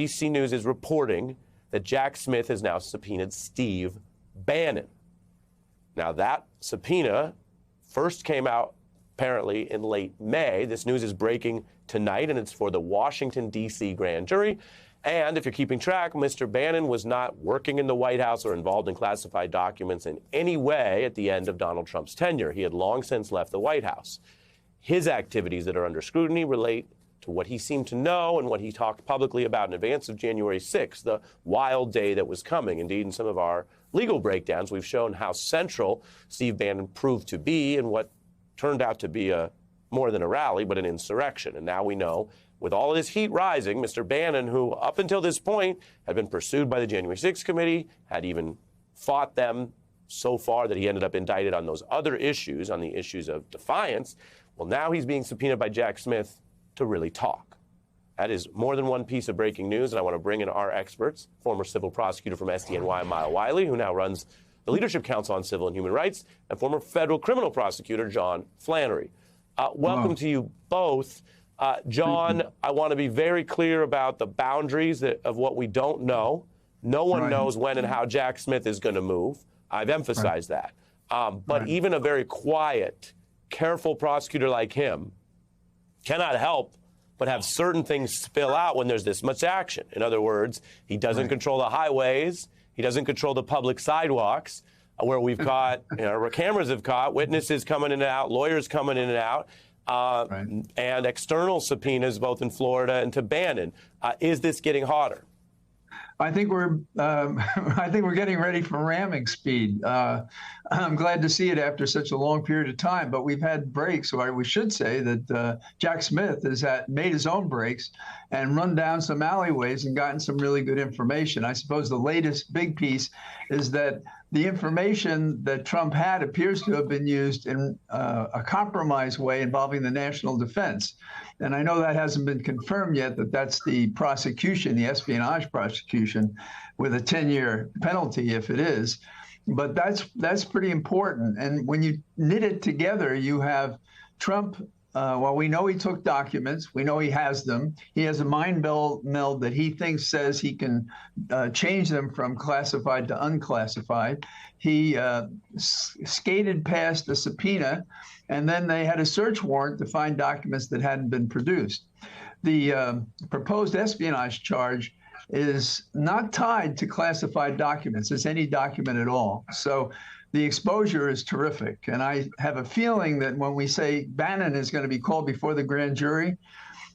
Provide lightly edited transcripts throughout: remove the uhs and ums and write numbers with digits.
ABC News is reporting that Jack Smith has now subpoenaed Steve Bannon. Now, that subpoena first came out apparently in late May. This news is breaking tonight, and it's for the Washington, D.C. grand jury. And if you're keeping track, Mr. Bannon was not working in the White House or involved in classified documents in any way at the end of Donald Trump's tenure. He had long since left the White House. His activities that are under scrutiny relate to what he seemed to know and what he talked publicly about in advance of January 6th, the wild day that was coming. Indeed, in some of our legal breakdowns, we've shown how central Steve Bannon proved to be in what turned out to be more than a rally, but an insurrection. And now we know, with all of this heat rising, Mr. Bannon, who up until this point had been pursued by the January 6th committee, had even fought them so far that he ended up indicted on those other issues, on the issues of defiance. Well, now he's being subpoenaed by Jack Smith to really talk. That is more than one piece of breaking news, and I want to bring in our experts, former civil prosecutor from SDNY, Maya Wiley, who now runs the Leadership Council on Civil and Human Rights, and former federal criminal prosecutor John Flannery. Welcome to you both. John, I want to be very clear about the boundaries of what we don't know. No one knows when and how Jack Smith is going to move. I've emphasized that. But even a very quiet, careful prosecutor like him cannot help but have certain things spill out when there's this much action. In other words, he doesn't control the highways. He doesn't control the public sidewalks where we've caught, where cameras have caught witnesses coming in and out, lawyers coming in and out, and external subpoenas both in Florida and to Bannon. Is this getting hotter? I think we're getting ready for ramming speed. I'm glad to see it after such a long period of time, but we've had breaks. So we should say that Jack Smith has made his own breaks and run down some alleyways and gotten some really good information. I suppose the latest big piece is that the information that Trump had appears to have been used in a compromised way involving the national defense. And I know that hasn't been confirmed yet, that that's the prosecution, the espionage prosecution, with a 10-year penalty if it is. But that's pretty important. And when you knit it together, you have Trump. Well, we know he took documents. We know he has them. He has a mind meld that he thinks says he can change them from classified to unclassified. He skated past the subpoena, and then they had a search warrant to find documents that hadn't been produced. The proposed espionage charge is not tied to classified documents. It's any document at all. So the exposure is terrific. And I have a feeling that when we say Bannon is going to be called before the grand jury,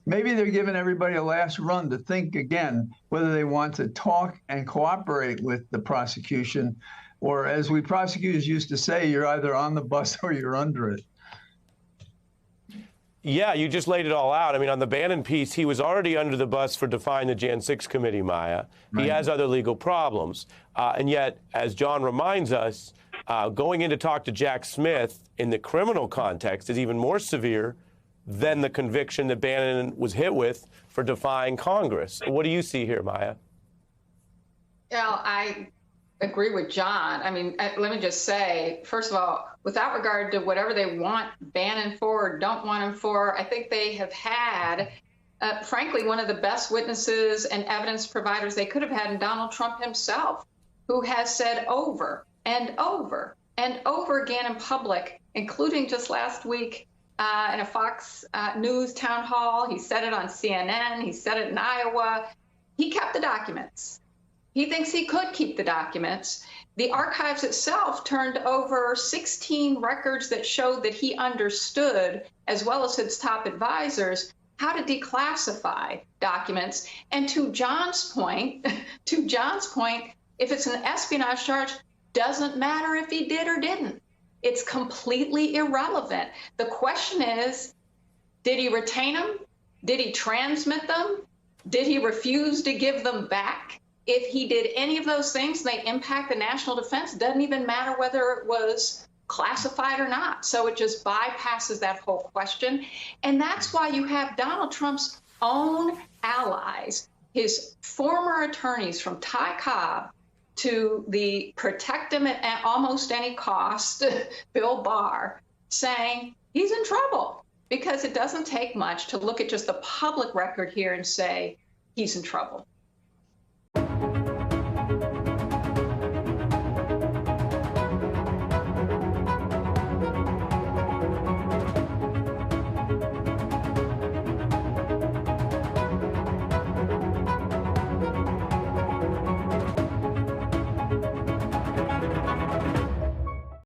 maybe they're giving everybody a last run to think again whether they want to talk and cooperate with the prosecution, or as we prosecutors used to say, you're either on the bus or you're under it. Yeah, you just laid it all out. I mean, on the Bannon piece, he was already under the bus for defying the Jan 6 committee, Maya. He has other legal problems. And yet, as John reminds us, going in to talk to Jack Smith in the criminal context is even more severe than the conviction that Bannon was hit with for defying Congress. What do you see here, Maya? Well, I agree with John. I mean, let me just say, first of all, without regard to whatever they want Bannon for or don't want him for, I think they have had, frankly, one of the best witnesses and evidence providers they could have had in Donald Trump himself, who has said over and over and over again in public, including just last week in a Fox News town hall. He said it on CNN. He said it in Iowa. He kept the documents. He thinks he could keep the documents. The archives itself turned over 16 records that showed that he understood, as well as his top advisors, how to declassify documents. And to John's point, if it's an espionage charge, doesn't matter if he did or didn't. It's completely irrelevant. The question is, did he retain them? Did he transmit them? Did he refuse to give them back? If he did any of those things, they impact the national defense. It doesn't even matter whether it was classified or not. So it just bypasses that whole question. And that's why you have Donald Trump's own allies, his former attorneys from Ty Cobb to the protect him at almost any cost, Bill Barr, saying he's in trouble, because it doesn't take much to look at just the public record here and say he's in trouble.